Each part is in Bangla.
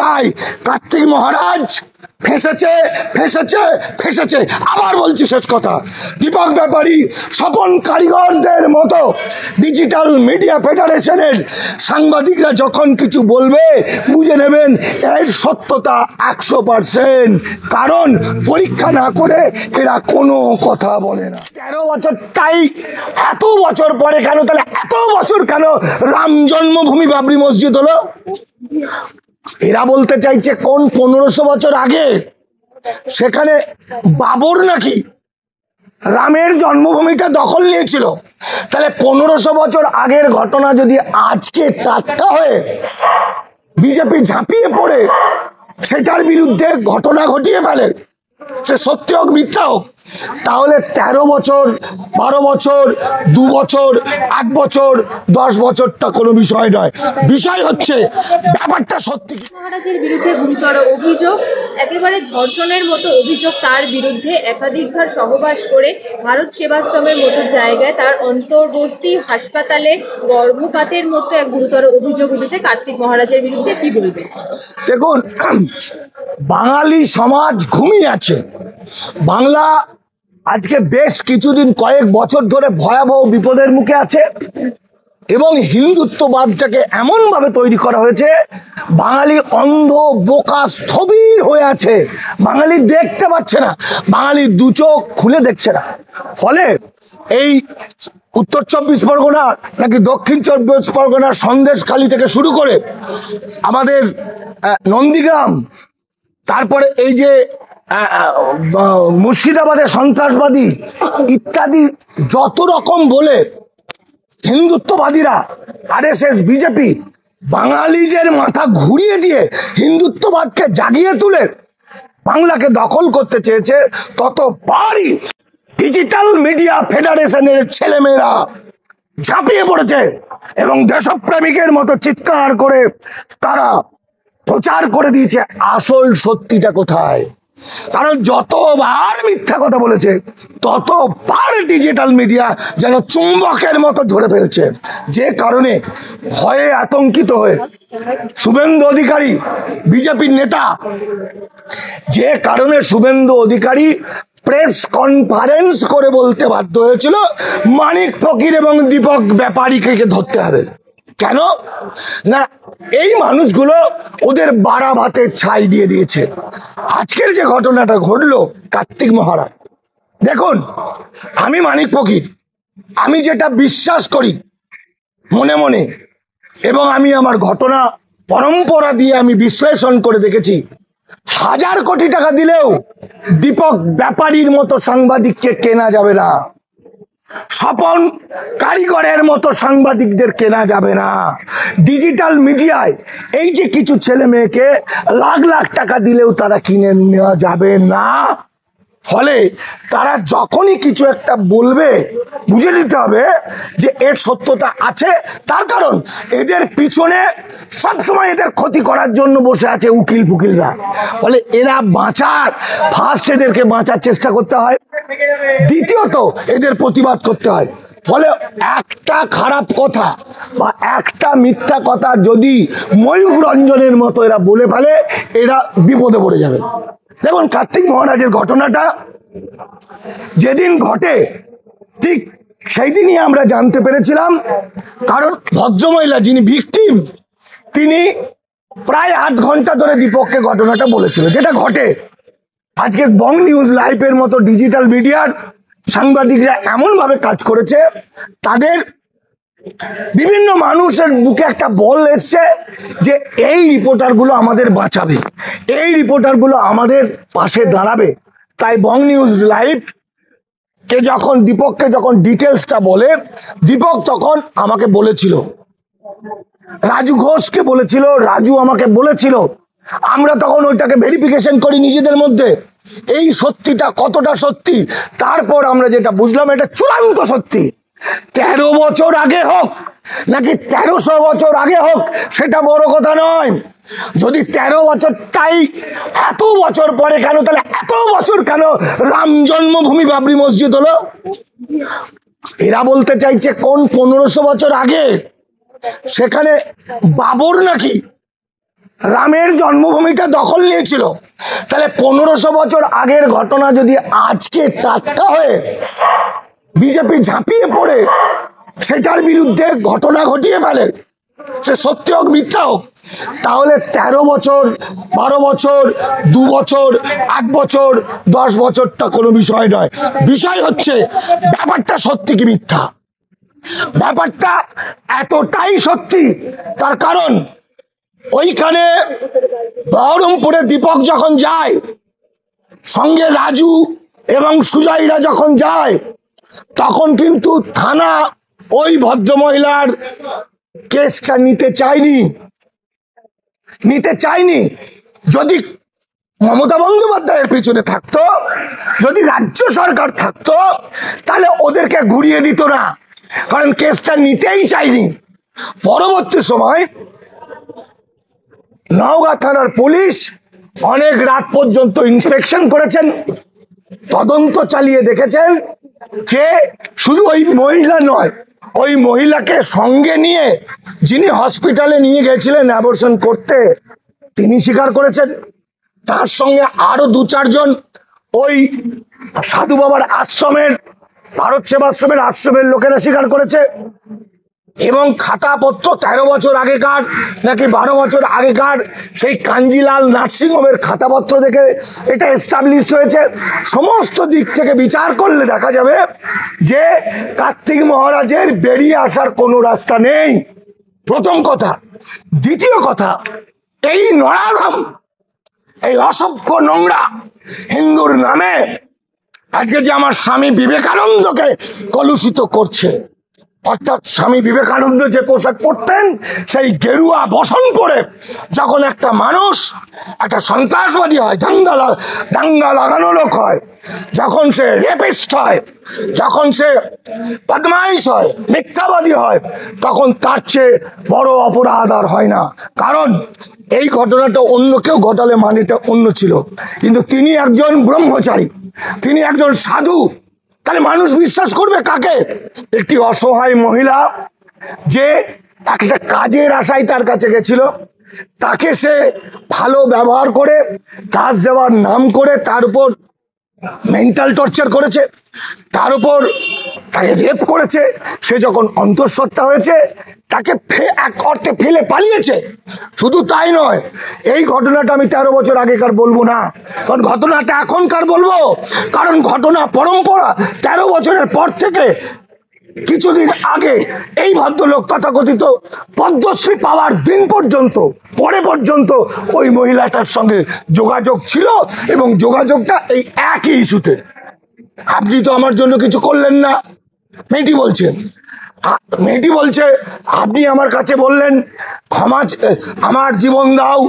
তাই কার্তিক মহারাজ ফেঁসেছে ফেঁসেছে ফেঁসেছে। আবার বলছি শেষ কথা, দীপক ব্যাপারী স্বপন কারিগরদের মতো ডিজিটাল মিডিয়া ফেডারেশনের সাংবাদিকরা যখন কিছু বলবে বুঝে নেবেন এর সত্যতা 100%, কারণ পরীক্ষা না করে এরা কোনো কথা বলে না। 13 বছরটাই এত বছর পরে কেন, তাহলে এত বছর কেন রাম জন্মভূমি বাবরি মসজিদ হলো? এরা বলতে চাইছে কোন 1500 বছর আগে সেখানে বাবর নাকি রামের জন্মভূমিটা দখল নিয়েছিল। তাহলে 1500 বছর আগের ঘটনা যদি আজকে টাটকা হয়ে বিজেপি ঝাঁপিয়ে পড়ে সেটার বিরুদ্ধে ঘটনা ঘটিয়ে ফেলে, সে সত্যি হোক মিথ্যা হোক, তাহলে 13 বছর 12 বছর 2 বছর 1 বছর 10 বছরটা কোনো বিষয় নয়। বিষয় হচ্ছে ব্যাপারটা সত্যি। মহারাজের বিরুদ্ধে গুরুতর অভিযোগ, একেবারে ধর্ষণের মতো অভিযোগ তার বিরুদ্ধে। একাধিকবার সহবাস করে ভারত সেবাশ্রমের মতো জায়গায় তার অন্তর্বর্তী হাসপাতালে গর্ভপাতের মতো এক গুরুতর অভিযোগ উঠেছে কার্তিক মহারাজের বিরুদ্ধে। কি বলবেন? দেখুন, বাঙালি সমাজ ঘুমিয়ে আছে। বাংলা আজকে বেশ কিছুদিন কয়েক বছর ধরে ভয়াবহ বিপদের মুখে আছে এবং হিন্দুত্ববাদটাকে এমনভাবে তৈরি করা হয়েছে বাঙালি অন্ধ বোকা স্থবির হয়ে আছে। বাঙালি দেখতে পাচ্ছে না, বাঙালি দু চোখ খুলে দেখছে না। ফলে এই উত্তর 24 পরগনা নাকি দক্ষিণ 24 পরগনার সন্দেশখালী থেকে শুরু করে আমাদের নন্দীগ্রাম, তারপরে এই যে মুর্শিদাবাদের সন্ত্রাসবাদী ইত্যাদি যত রকম বলে হিন্দুত্ববাদীরা RSS বিজেপি বাঙালিদের মাথা ঘুরিয়ে দিয়ে হিন্দুত্ববাদকে জাগিয়ে তুলে বাংলাকে দখল করতে চেয়েছে, ততবারই ডিজিটাল মিডিয়া ফেডারেশনের ছেলেমেয়েরা ঝাঁপিয়ে পড়েছে এবং দেশপ্রেমিকের মতো চিৎকার করে তারা প্রচার করে দিয়েছে আসল সত্যিটা কোথায়। কারণ যতবার মিথ্যা কথা বলেছে ততবার ডিজিটাল মিডিয়া যেন চুম্বকের মতো ধরে ফেলছে, যে কারণে ভয়ে আতঙ্কিত হয়ে শুভেন্দু অধিকারী বিজেপির নেতা, যে কারণে শুভেন্দু অধিকারী প্রেস কনফারেন্স করে বলতে বাধ্য হয়েছিল মানিক ফকির এবং দীপক ব্যাপারীকে ধরতে হবে। কেন না, এই মানুষগুলো ওদের বাড়া ভাতে ছাই দিয়ে দিয়েছে। আজকের যে ঘটনাটা ঘটলো কার্তিক মহারাজ, দেখুন আমি মানিক ফকির, আমি যেটা বিশ্বাস করি মনে মনে এবং আমি আমার ঘটনা পরম্পরা দিয়ে আমি বিশ্লেষণ করে দেখেছি, 1000 কোটি টাকা দিলেও দীপক ব্যাপারীর মতো সাংবাদিককে কেনা যাবে না, স্বপন কারিগরের মতো সাংবাদিকদের কেনা যাবে না। ডিজিটাল মিডিয়ায় এই যে কিছু ছেলে মেয়েকে লাখ লাখ টাকা দিলেও তারা কিনে নেওয়া যাবে না। ফলে তারা যখনই কিছু একটা বলবে বুঝে নিতে হবে যে এর সত্যতা আছে, তার কারণ এদের পিছনে সবসময় এদের ক্ষতি করার জন্য বসে আছে উকিল ফুকিলরা। ফলে এরা বাঁচার, ফার্স্ট এদেরকে বাঁচার চেষ্টা করতে হয়, দ্বিতীয়ত এদের প্রতিবাদ করতে হয়। ফলে একটা খারাপ কথা বা একটা মিথ্যা কথা যদি ময়ূর রঞ্জনের মতো এরা বলে ফেলে, এরা বিপদে পড়ে যাবে। দেখুন কার্তিক মহারাজের ঘটনাটা যেদিন ঘটে ঠিক সেই দিনই আমরা জানতে পেরেছিলাম, কারণ ভদ্রমহিলা যিনি ভিকটিম তিনি প্রায় 8 ঘন্টা ধরে দীপককে ঘটনাটা বলেছিল। যেটা ঘটে আজকে বং নিউজ লাইভের মতো ডিজিটাল মিডিয়ার সাংবাদিকরা এমনভাবে কাজ করেছে, তাদের বিভিন্ন মানুষের বুকে একটা বল এসছে যে এই রিপোর্টারগুলো আমাদের বাঁচাবে, এই রিপোর্টারগুলো আমাদের পাশে দাঁড়াবে। তাই বং নিউজ লাইভ কে যখন দীপককে যখন ডিটেলসটা বলে, দীপক তখন আমাকে বলেছিল, রাজু ঘোষকে বলেছিল, রাজু আমাকে বলেছিল, আমরা তখন ওইটাকে ভেরিফিকেশন করি নিজেদের মধ্যে এই সত্যিটা কতটা সত্যি। তারপর আমরা যেটা বুঝলাম এটা চূড়ান্ত সত্যি। 13 বছর আগে হোক নাকি 1300 বছর আগে হোক সেটা বড় কথা নয়। যদি 13 বছরটাই এত বছর পরে কেন, তাহলে এত বছর কেন রাম জন্মভূমি বাবরি মসজিদ হলো? এরা বলতে চাইছে কোন 1500 বছর আগে সেখানে বাবর নাকি রামের জন্মভূমিটা দখল নিয়েছিল, তাহলে 1500 বছর আগের ঘটনা যদি আজকে টাটকা হয়ে বিজেপি ঝাঁপিয়ে পড়ে সেটার বিরুদ্ধে ঘটনা ঘটিয়ে ফেলে, সে সত্যি হোক মিথ্যা হোক, তাহলে 13 বছর 12 বছর 2 বছর 1 বছর 10 বছরটা কোনো বিষয় নয়। বিষয় হচ্ছে ব্যাপারটা সত্যি কি মিথ্যা। ব্যাপারটা এতটাই সত্যি, তার কারণ ওইখানে বহরমপুরে দীপক যখন যায়, সঙ্গে রাজু এবং সুজয়রা যখন যায়, তখন কিন্তু থানা ওই ভদ্রমহিলার কেসটা নিতে চায়নি। যদি মমতা বন্দ্যোপাধ্যায়ের পিছনে থাকতো, যদি রাজ্য সরকার থাকতো, তাহলে ওদেরকে ঘুরিয়ে দিত না, কারণ কেসটা নিতেই চায়নি। পরবর্তী সময় নওগাঁ থানার পুলিশ অনেক রাত পর্যন্ত ইন্সপেকশন করেছেন, তদন্ত চালিয়ে দেখেছেন যে শুধু ওই মহিলা নয়, ওই মহিলাকে সঙ্গে নিয়ে যিনি হসপিটালে নিয়ে গেছিলেন অ্যাবর্শন করতে, তিনি স্বীকার করেছেন। তার সঙ্গে আরো 2-4 জন ওই সাধু বাবার আশ্রমের, ভারত সেবাশ্রমের আশ্রমের লোকেরা স্বীকার করেছে। এবং খাতাপত্র 13 বছর আগেকার নাকি 12 বছর আগেকার সেই কাঞ্জিলাল নার্সিংহোমের খাতাপত্র দেখে এটা এস্টাবলিশ হয়েছে। সমস্ত দিক থেকে বিচার করলে দেখা যাবে যে কার্তিক মহারাজের বেরিয়ে আসার কোনো রাস্তা নেই, প্রথম কথা। দ্বিতীয় কথা, এই নরাধম, এই অসভ্য নোংরা হিন্দুর নামে আজকে যে আমার স্বামী বিবেকানন্দকে কলুষিত করছে, অর্থাৎ স্বামী বিবেকানন্দ যে পোশাক পরতেন সেই গেরুয়া বসন পরে যখন একটা মানুষ একটা সন্ত্রাসবাদী হয়, দাঙ্গা লাগানো লোক হয়, যখন সে রেপিস্ট হয়, যখন সে বদমাইশ হয়, মিথ্যাবাদী হয়, তখন তার চেয়ে বড় অপরাধ আর হয় না। কারণ এই ঘটনাটা অন্য কেউ ঘটালে মানেটা অন্য ছিল, কিন্তু তিনি একজন ব্রহ্মচারী, তিনি একজন সাধু, তাহলে মানুষ বিশ্বাস করবে কাকে? একটি অসহায় মহিলা যে একটা কাজের আশায় তার কাছে গেছিল, তাকে সে ভালো ব্যবহার করে কাজ দেওয়ার নাম করে তার উপর মেন্টাল টর্চার করেছে, তার উপর তাকে রেপ করেছে। সে যখন অন্তঃসত্ত্বা হয়েছে তাকে এক অর্থে ফেলে পালিয়েছে। শুধু তাই নয়, এই ঘটনাটা আমি 13 বছর আগেকার বলবো না, কারণ ঘটনাটা এখনকার বলবো, কারণ ঘটনা পরম্পরা 13 বছরের পর থেকে কিছুদিন আগে এই ভদ্রলোক তথাকথিত পদ্মশ্রী পাওয়ার দিন পর্যন্ত, পরে পর্যন্ত ওই মহিলাটার সঙ্গে যোগাযোগ ছিল, এবং যোগাযোগটা এই একই ইস্যুতে। আপনি তো আমার জন্য কিছু করলেন না, মেয়েটি বলছে আপনি আমার কাছে বললেন আমার জীবন দাও,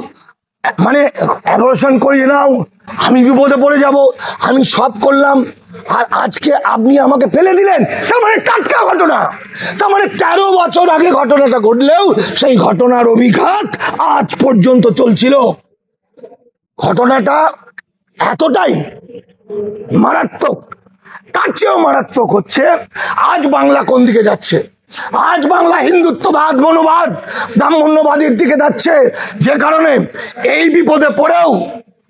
মানে অ্যাবর্শন করিয়ে নাও, আমি বিপদে পড়ে যাব, আমি সব করলাম, আর আজকে আপনি আমাকে ফেলে দিলেন। তার মানে টাটকা ঘটনা, তার মানে 13 বছর আগে ঘটনাটা ঘটলেও সেই ঘটনার অভিঘাত আজ পর্যন্ত চলছিল। ঘটনাটা এতটাই মারাত্মক, তার চেয়েও মারাত্মক হচ্ছে আজ বাংলা কোন দিকে যাচ্ছে। আজ বাংলা হিন্দুত্ববাদ, মনোবাদ, ব্রাহ্মণ্যবাদের দিকে যাচ্ছে, যে কারণে এই বিপদে পড়েও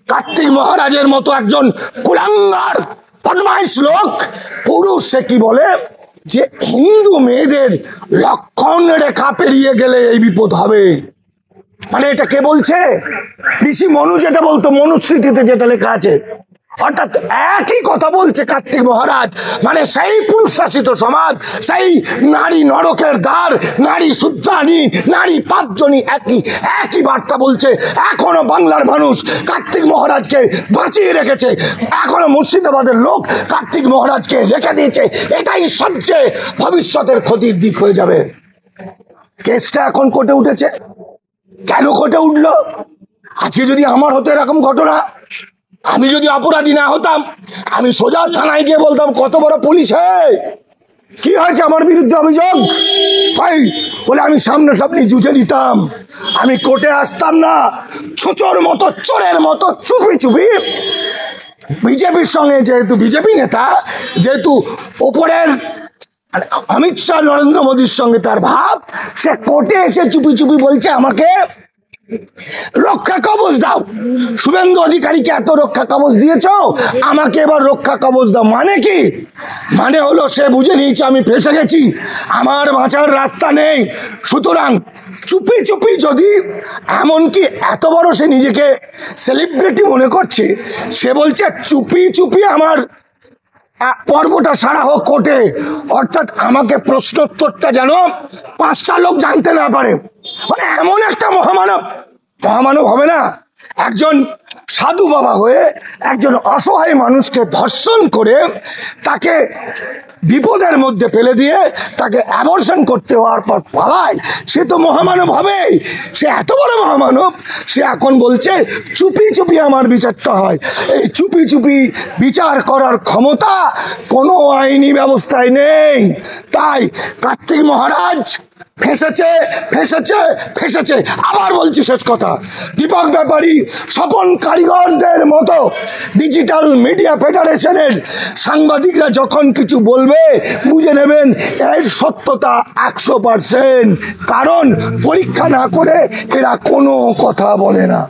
কার্তিক মহারাজের মতো একজন কুলাঙ্গার বদমাইশ লোক পুরুষ, সে কি বলে যে হিন্দু মেয়েদের লক্ষণ রেখা পেরিয়ে গেলে এই বিপদ হবে। মানে এটা কে বলছে? ঋষি মনু যেটা বলতো, মনুস্মৃতিতে যেটা লেখা আছে, অর্থাৎ একই কথা বলছে কার্তিক মহারাজ। মানে সেই পুরুষ শাসিত সমাজ, সেই নারী নরকের দ্বার, নারী শুদ্ধানী, নারী পাপজনী, একই বার্তা বলছে। এখনো বাংলার মানুষ কার্তিক মহারাজকে বাঁচিয়ে রেখেছে, এখনো মুর্শিদাবাদের লোক কার্তিক মহারাজকে রেখে দিয়েছে। এটাই সবচেয়ে ভবিষ্যতের ক্ষতির দিক হয়ে যাবে। কেসটা এখন কোর্টে উঠেছে, কেন কোর্টে উঠলো? আজকে যদি আমার হতো এরকম ঘটনা, আমি যদি অপরাধী না হতাম, আমি সোজা থানায় গিয়ে বলতাম, কত বড় পুলিশ, কি হয়েছে আমার বিরুদ্ধে অভিযোগ, ভাই বলে আমি সামনাসামনি জুঝে দিতাম। আমি কোর্টে আসতাম না ছোচোর মতো, চোরের মতো চুপি চুপি। বিজেপির সঙ্গে, যেহেতু বিজেপি নেতা, যেহেতু ওপরের অমিত শাহ নরেন্দ্র মোদীর সঙ্গে তার ভাব, সে কোর্টে এসে চুপি চুপি বলছে আমাকে রক্ষা কবচ দাও। শুভেন্দু অধিকারীকে এত রক্ষা কবচ দিয়েছ, আমাকে এবার রক্ষা কবচ দাও। মানে কি? মানে হলো সে বুঝে নিয়েছে আমি ফেসে গেছি, আমার বাঁচার রাস্তা নেই। সুতরাং চুপি চুপি, যদি এমনকি এত বড় সে নিজেকে সেলিব্রিটি মনে করছে, সে বলছে চুপি চুপি আমার পর্বটা সারা হোক কোর্টে, অর্থাৎ আমাকে প্রশ্নোত্তরটা যেন 5টা লোক জানতে না পারে। মানে এমন একটা মহামানব, মহামানব হবে না, একজন সাধু বাবা হয়ে একজন অসহায় মানুষকে ধর্ষণ করে তাকে বিপদের মধ্যে ফেলে দিয়ে তাকে অ্যাবর্শন করতে হওয়ার পর পালায়, সে তো মহামানব হবেই। সে এত বড় মহামানব, সে এখন বলছে চুপি চুপি আমার বিচারটা হয়। এই চুপি চুপি বিচার করার ক্ষমতা কোনো আইনি ব্যবস্থায় নেই। তাই কার্তিক মহারাজ ফেঁসেছে, ফেঁসেছে, ফেঁসেছে। আবার বলছি শেষ কথা, দীপক ব্যাপারী, স্বপন কারিগরদের মতো ডিজিটাল মিডিয়া ফেডারেশনের সাংবাদিকরা যখন কিছু বলবে, বুঝে নেবেন এর সত্যতা 100%। কারণ পরীক্ষা না করে এরা কোনো কথা বলে না।